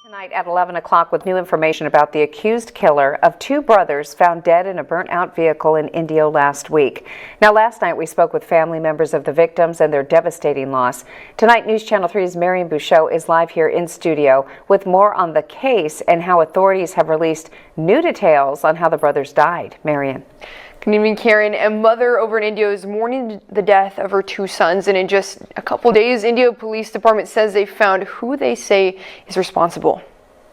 Tonight at 11 o'clock with new information about the accused killer of two brothers found dead in a burnt-out vehicle in Indio last week. Now, last night we spoke with family members of the victims and their devastating loss. Tonight, News Channel 3's Marian Bouchot is live here in studio with more on the case and how authorities have released new details on how the brothers died. Marian. Good evening, Karen. A mother over in Indio is mourning the death of her two sons, and in just a couple days, Indio Police Department says they found who they say is responsible.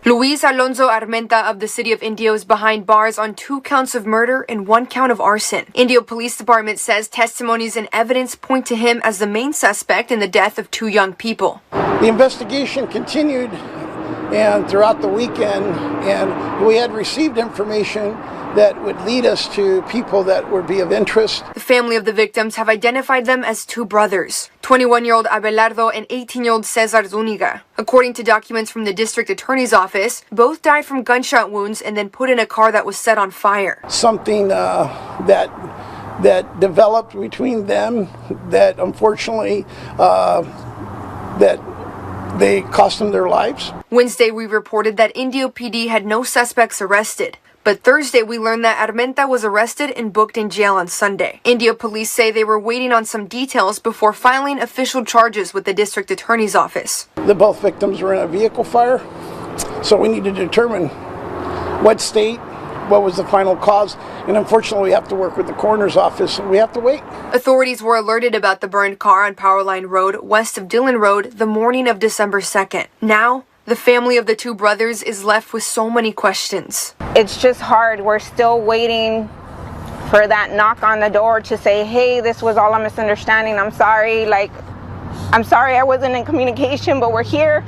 Luis Alonso Armenta of the city of Indio is behind bars on 2 counts of murder and 1 count of arson. Indio Police Department says testimonies and evidence point to him as the main suspect in the death of 2 young people. The investigation continued and throughout the weekend, and we had received information that would lead us to people that would be of interest. The family of the victims have identified them as 2 brothers, 21-year-old Abelardo and 18-year-old Cesar Zuniga. According to documents from the district attorney's office, both died from gunshot wounds and then put in a car that was set on fire. Something that developed between them that unfortunately that they cost them their lives. Wednesday, we reported that Indio PD had no suspects arrested. But Thursday, we learned that Armenta was arrested and booked in jail on Sunday. Indio police say they were waiting on some details before filing official charges with the district attorney's office. Both victims were in a vehicle fire, so we need to determine what state, what was the final cause, and unfortunately we have to work with the coroner's office and we have to wait. Authorities were alerted about the burned car on Powerline Road west of Dillon Road the morning of December 2nd. Now, the family of the 2 brothers is left with so many questions. It's just hard. We're still waiting for that knock on the door to say, hey, this was all a misunderstanding. I'm sorry. I'm sorry I wasn't in communication, but we're here.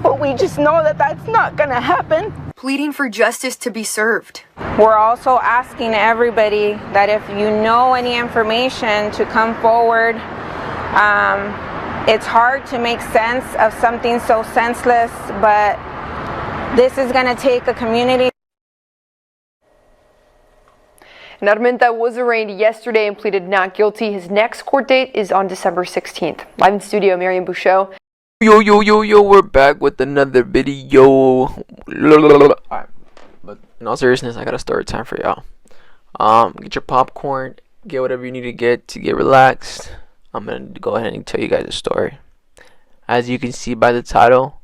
But we just know that that's not going to happen. Pleading for justice to be served. We're also asking everybody that if you know any information to come forward. It's hard to make sense of something so senseless, but this is going to take a community. And Armenta was arraigned yesterday and pleaded not guilty. His next court date is on December 16th. Live in studio, Marian Bouchot. Yo, we're back with another video. Alright, but in all seriousness, I got a story time for y'all. Get your popcorn, get whatever you need to get relaxed. I'm going to go ahead and tell you guys a story. As you can see by the title,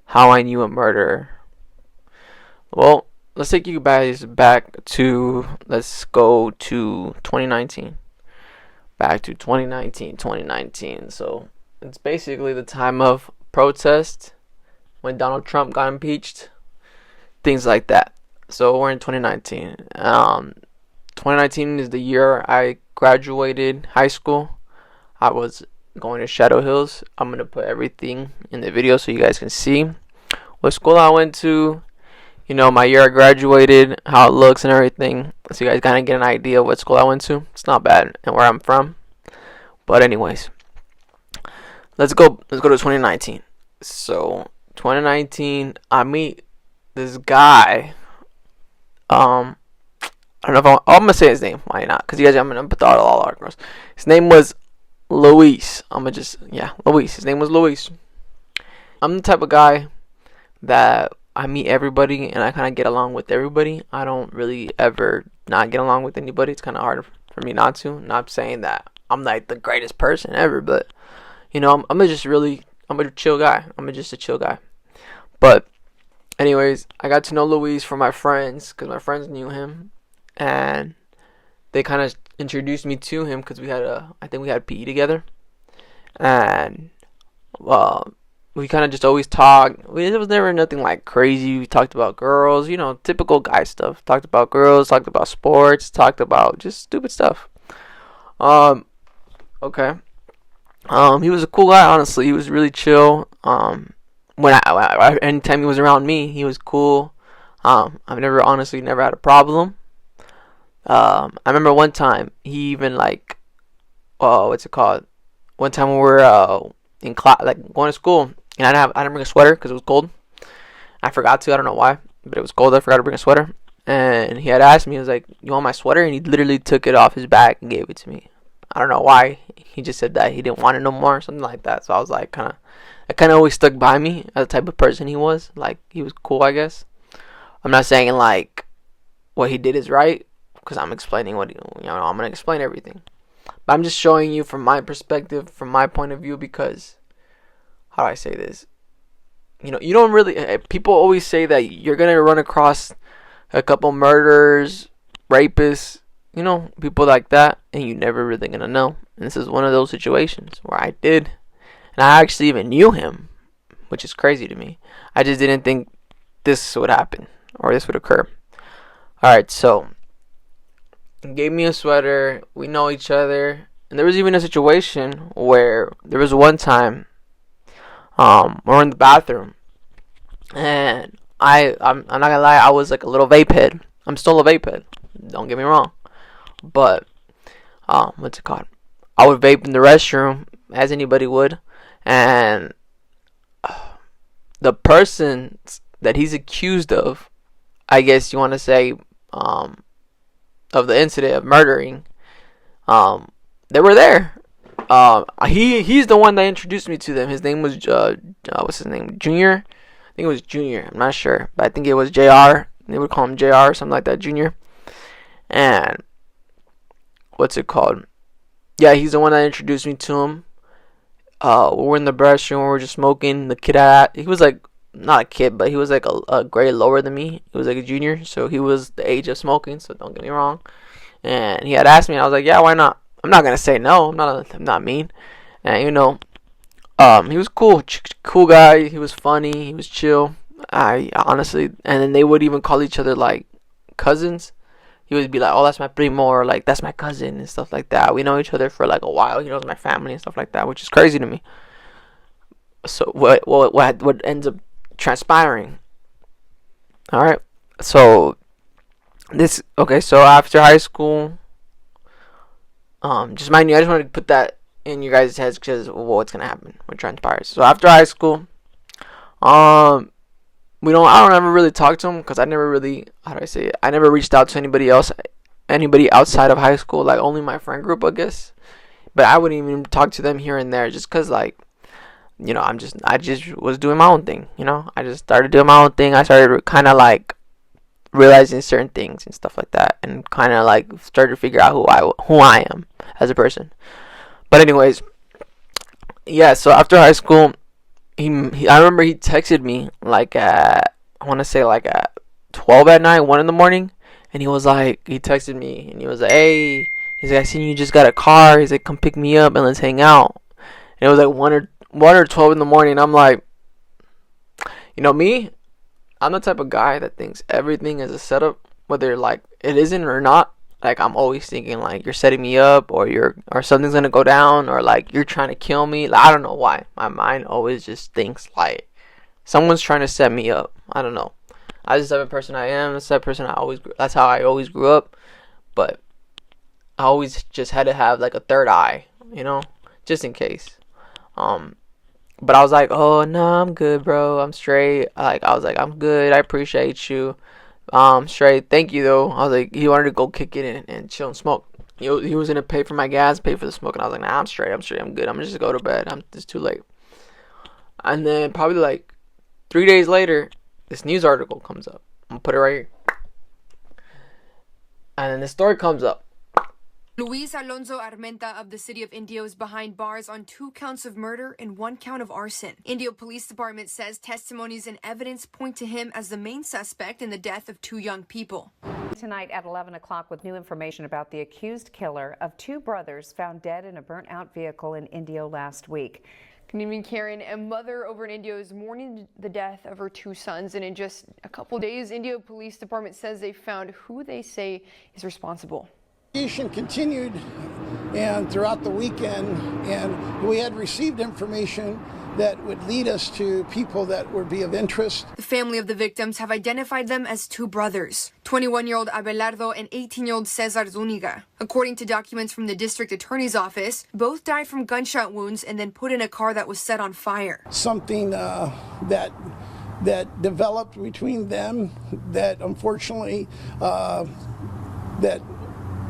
How I Knew a Murderer. Well, let's take you guys back to, let's go to 2019. Back to 2019. So, it's basically the time of protest when Donald Trump got impeached. Things like that. So, we're in 2019. 2019 is the year I graduated high school. I was going to Shadow Hills. I'm going to put everything in the video so you guys can see what school I went to, you know, my year I graduated, how it looks and everything, so you guys kind of get an idea of what school I went to. It's not bad and where I'm from. But anyways, let's go to 2019. So 2019, I meet this guy. I don't know if I'm gonna say his name. Why not? Because you guys, I'm gonna put all our girls. His name was Luis. Luis. His name was Luis. I'm the type of guy that I meet everybody and I kind of get along with everybody. I don't really ever not get along with anybody. It's kind of hard for me not to. Not saying that I'm like the greatest person ever, but you know, I'm a chill guy. Just a chill guy. But anyways, I got to know Luis from my friends because my friends knew him, and they kind of introduced me to him because I think we had PE together, and we kind of just always talked. It was never nothing like crazy. We talked about girls, you know, typical guy stuff. Talked about girls, talked about sports, talked about just stupid stuff. Okay. He was a cool guy, honestly. He was really chill. Anytime he was around me, he was cool. I've never had a problem. I remember one time he even one time when we were in class, like going to school, and I didn't bring a sweater because it was cold. I forgot to. I don't know why, but it was cold. I forgot to bring a sweater, and he had asked me. He was like, "You want my sweater?" And he literally took it off his back and gave it to me. I don't know why. He just said that he didn't want it no more, or something like that. So I was like, kind of it kind of always stuck by me as the type of person he was. Like, he was cool, I guess. I'm not saying like what he did is right, because I'm explaining what I'm gonna explain everything. But I'm just showing you from my perspective, from my point of view, because how do I say this? You don't really. People always say that you're gonna run across a couple murderers, rapists, people like that, and you never really gonna know. And this is one of those situations where I did, and I actually even knew him, which is crazy to me. I just didn't think this would happen or this would occur. All right, so he gave me a sweater. We know each other, and there was even a situation where there was one time, we're in the bathroom, and I'm not gonna lie, I was like a little vape head. I'm still a vape head. Don't get me wrong, but what's it called? I would vape in the restroom as anybody would, and the person that he's accused of, I guess you want to say, of the incident of murdering, they were there. He's the one that introduced me to them. His name was what's his name? Junior. I think it was Junior. I'm not sure, but I think it was JR. They would call him JR or something like that, Junior. And what's it called? Yeah, he's the one that introduced me to him. We were in the restroom. We were just smoking. The kid he was like, not a kid, but he was like a grade lower than me. He was like a junior, so he was the age of smoking. So don't get me wrong. And he had asked me, and I was like, yeah, why not? I'm not gonna say no. I'm not mean. And he was cool guy. He was funny. He was chill. I honestly, and then they would even call each other like cousins. He would be like, oh, that's my primo, or like, that's my cousin, and stuff like that. We know each other for like a while. He knows my family and stuff like that, which is crazy to me. So what ends up transpiring? All right. So so after high school, just mind you, I just wanted to put that in your guys' heads because what's gonna happen, what transpires. So after high school, I don't ever really talk to him because I never really, how do I say it? I never reached out to anybody outside of high school, like only my friend group, I guess. But I wouldn't even talk to them here and there just because, like, I just was doing my own thing, I just started doing my own thing. I started kind of like realizing certain things and stuff like that, and kind of like started to figure out who I am as a person. But anyways, yeah, so after high school, I remember he texted me like at, I want to say like at 12 at night, 1 in the morning, and he texted me, and he was like, hey, he's like, I seen you just got a car. He's like, come pick me up and let's hang out. And it was like 1 or 12 in the morning, and I'm like, me, I'm the type of guy that thinks everything is a setup, whether like it isn't or not. Like, I'm always thinking like you're setting me up, or something's gonna go down, or like you're trying to kill me. Like, I don't know why my mind always just thinks like someone's trying to set me up. I don't know. That's the type of person I am. That's how I always grew up. But I always just had to have like a third eye, just in case. But I was like, oh no, I'm good, bro. I'm straight. Like, I was like, I'm good. I appreciate you. Straight. Thank you though. I was like, he wanted to go kick it and chill and smoke. He was gonna pay for my gas, pay for the smoke, and I was like, nah, I'm straight. I'm good. I'm just gonna go to bed. It's too late. And then probably like 3 days later, this news article comes up. I'm gonna put it right here. And then the story comes up. Luis Alonso Armenta of the city of Indio is behind bars on 2 counts of murder and 1 count of arson. Indio Police Department says testimonies and evidence point to him as the main suspect in the death of 2 young people. Tonight at 11 o'clock with new information about the accused killer of 2 brothers found dead in a burnt-out vehicle in Indio last week. Good evening, Karen. A mother over in Indio is mourning the death of her 2 sons, and in just a couple days, Indio Police Department says they found who they say is responsible. Continued and throughout the weekend, and we had received information that would lead us to people that would be of interest. The family of the victims have identified them as 2 brothers, 21-year-old Abelardo and 18-year-old Cesar Zuniga. According to documents from the district attorney's office, both died from gunshot wounds and then put in a car that was set on fire. Something that developed between them that unfortunately that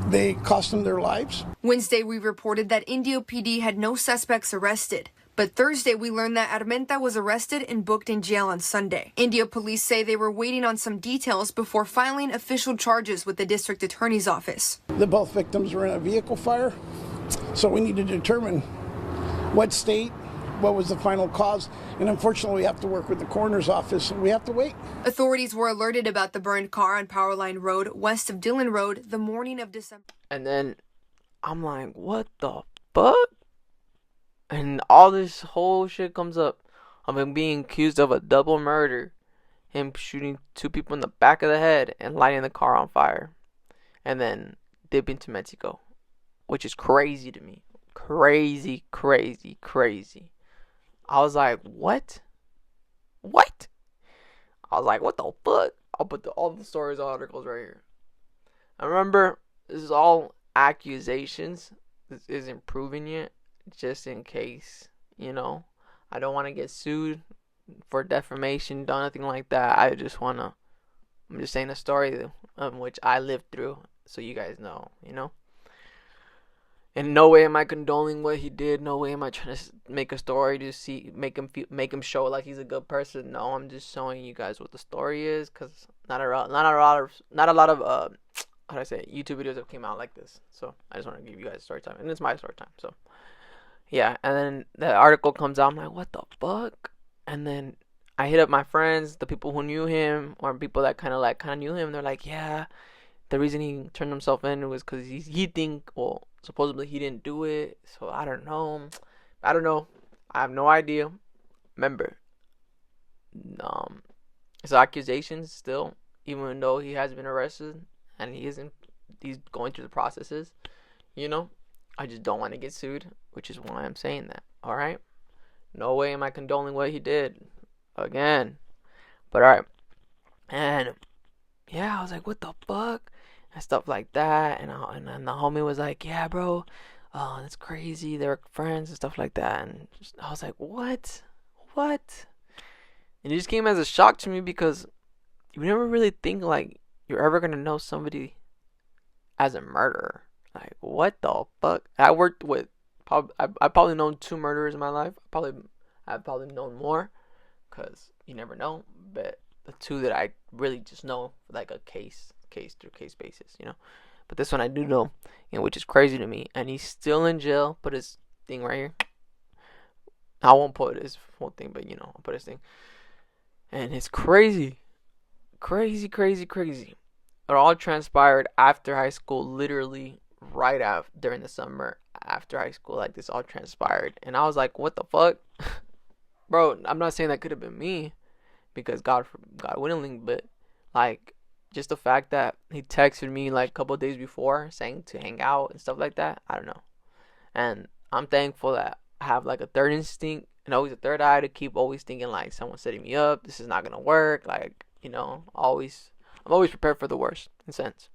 they cost them their lives. Wednesday, we reported that Indio PD had no suspects arrested. But Thursday, we learned that Armenta was arrested and booked in jail on Sunday. Indio police say they were waiting on some details before filing official charges with the district attorney's office. Both victims were in a vehicle fire, so we need to determine what state, what was the final cause, and unfortunately we have to work with the coroner's office and we have to wait. Authorities were alerted about the burned car on Powerline Road west of Dillon Road the morning of December. And then I'm like, what the fuck? And all this whole shit comes up of him being accused of a double murder, him shooting 2 people in the back of the head and lighting the car on fire, and then dipping to Mexico, which is crazy to me. Crazy, crazy, crazy. I was like, what? What? I was like, what the fuck? I'll put all the stories, articles right here. I remember, this is all accusations. This isn't proven yet. Just in case, you know. I don't want to get sued for defamation, done nothing like that. I'm just saying a story which I lived through, so you guys know, you know. In no way am I condoning what he did. No way am I trying to make a story to make him show like he's a good person. No, I'm just showing you guys what the story is, cause not a lot of how do I say it? YouTube videos have came out like this. So I just want to give you guys story time, and it's my story time. So yeah, and then the article comes out. I'm like, what the fuck? And then I hit up my friends, the people who knew him, or people that kind of knew him. They're like, yeah, the reason he turned himself in was because supposedly he didn't do it. So I don't know. I have no idea. Remember, his accusations still, even though he has been arrested and he's going through the processes, you know, I just don't want to get sued, which is why I'm saying that. All right. No way am I condoning what he did again. But all right. And yeah, I was like, what the fuck? And stuff like that. And the homie was like, yeah, bro, that's crazy. They're friends and stuff like that. And I was like, what? And it just came as a shock to me, because you never really think like you're ever going to know somebody as a murderer. Like, what the fuck? I've probably known 2 murderers in my life. I've probably known more, because you never know. But the 2 that I really just know, like a case through case basis, you know. But this one I do know, and which is crazy to me. And he's still in jail. Put his thing right here. I won't put his whole thing, but you know, I'll put his thing. And it's crazy. Crazy. It all transpired after high school, literally right after, during the summer after high school, like this all transpired. And I was like, what the fuck? Bro, I'm not saying that could have been me, because God willing, but like, just the fact that he texted me like a couple of days before saying to hang out and stuff like that, I don't know. And I'm thankful that I have like a third instinct and always a third eye to keep always thinking like someone's setting me up, this is not gonna work, like, you know, I'm always prepared for the worst, in a sense.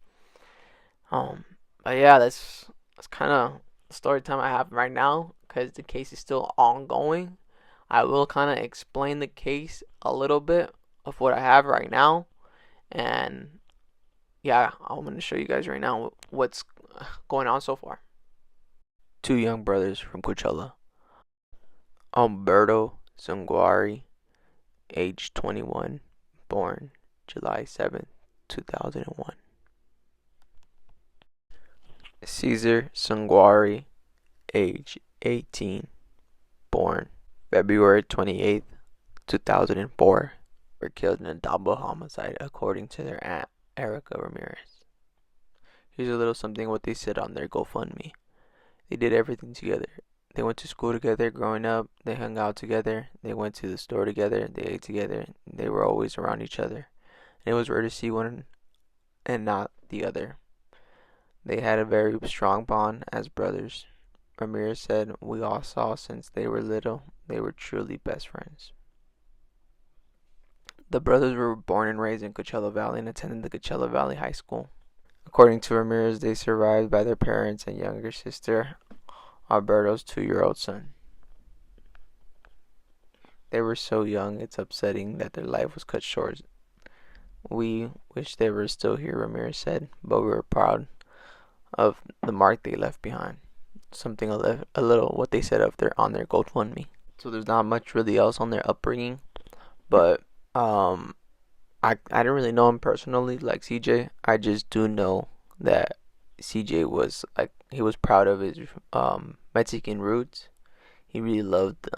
But yeah, that's kind of the story time I have right now, because the case is still ongoing. I will kind of explain the case a little bit of what I have right now. And yeah, I'm going to show you guys right now what's going on so far. 2 young brothers from Coachella. Alberto Sanguari, age 21, born July 7th, 2001. Cesar Sanguari, age 18, born February 28th, 2004. Were killed in a double homicide, according to their aunt, Erica Ramirez. Here's a little something what they said on their GoFundMe. They did everything together. They went to school together growing up. They hung out together. They went to the store together. They ate together. They were always around each other. And it was rare to see one and not the other. They had a very strong bond as brothers. Ramirez said, we all saw since they were little. They were truly best friends. The brothers were born and raised in Coachella Valley and attended the Coachella Valley High School. According to Ramirez, they survived by their parents and younger sister, Alberto's 2-year-old son. They were so young, it's upsetting that their life was cut short. We wish they were still here, Ramirez said, but we were proud of the mark they left behind. Something a little what they said on their GoFundMe. so there's not much really else on their upbringing. But I didn't really know him personally like CJ. I just do know that CJ was like he was proud of his Mexican roots. He really loved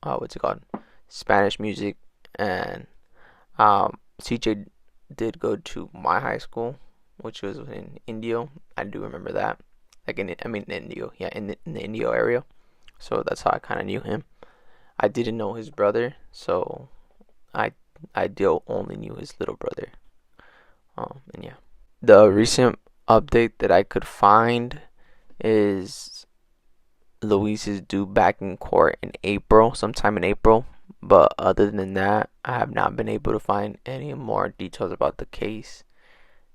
what's it called, Spanish music, and CJ did go to my high school, which was in Indio. I do remember that, like in Indio, yeah, in the Indio area. So that's how I kind of knew him. I didn't know his brother, so I only knew his little brother. And yeah, the recent update that I could find is Luis is due back in court in April, sometime in April. But other than that, I have not been able to find any more details about the case.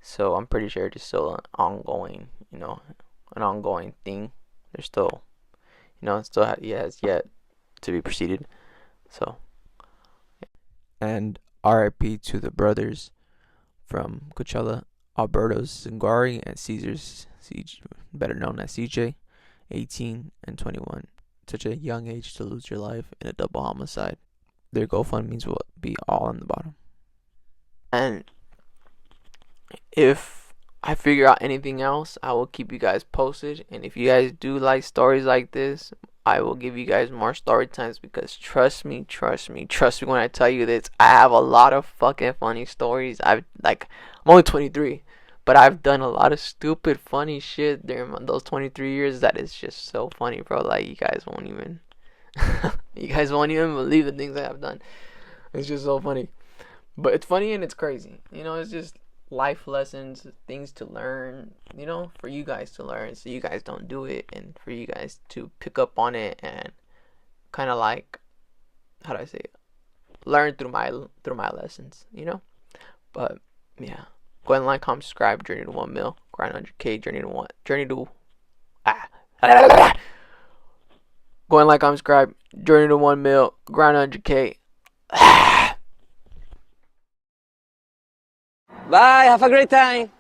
So I'm pretty sure it's still an ongoing, an ongoing thing. There's still, it still has yet to be proceeded. So, and RIP to the brothers from Coachella, Alberto Zingari and Caesar's, better known as CJ, 18 and 21. Such a young age to lose your life in a double homicide. Their GoFundMes will be all on the bottom. And if I figure out anything else, I will keep you guys posted. And if you guys do like stories like this, I will give you guys more story times, because trust me when I tell you this, I have a lot of fucking funny stories. I'm only 23, but I've done a lot of stupid funny shit during those 23 years that is just so funny, bro. Like, you guys won't even believe the things I have done. It's just so funny. But it's funny and it's crazy. It's just life lessons, things to learn, for you guys to learn so you guys don't do it, and for you guys to pick up on it and kind of like, how do I say it? Learn through my lessons, But yeah, go ahead and like, comment, subscribe. Journey to 1 mil, grind 100K, Go ahead and like, comment, subscribe. Journey to 1 mil, grind 100K. Bye, have a great time.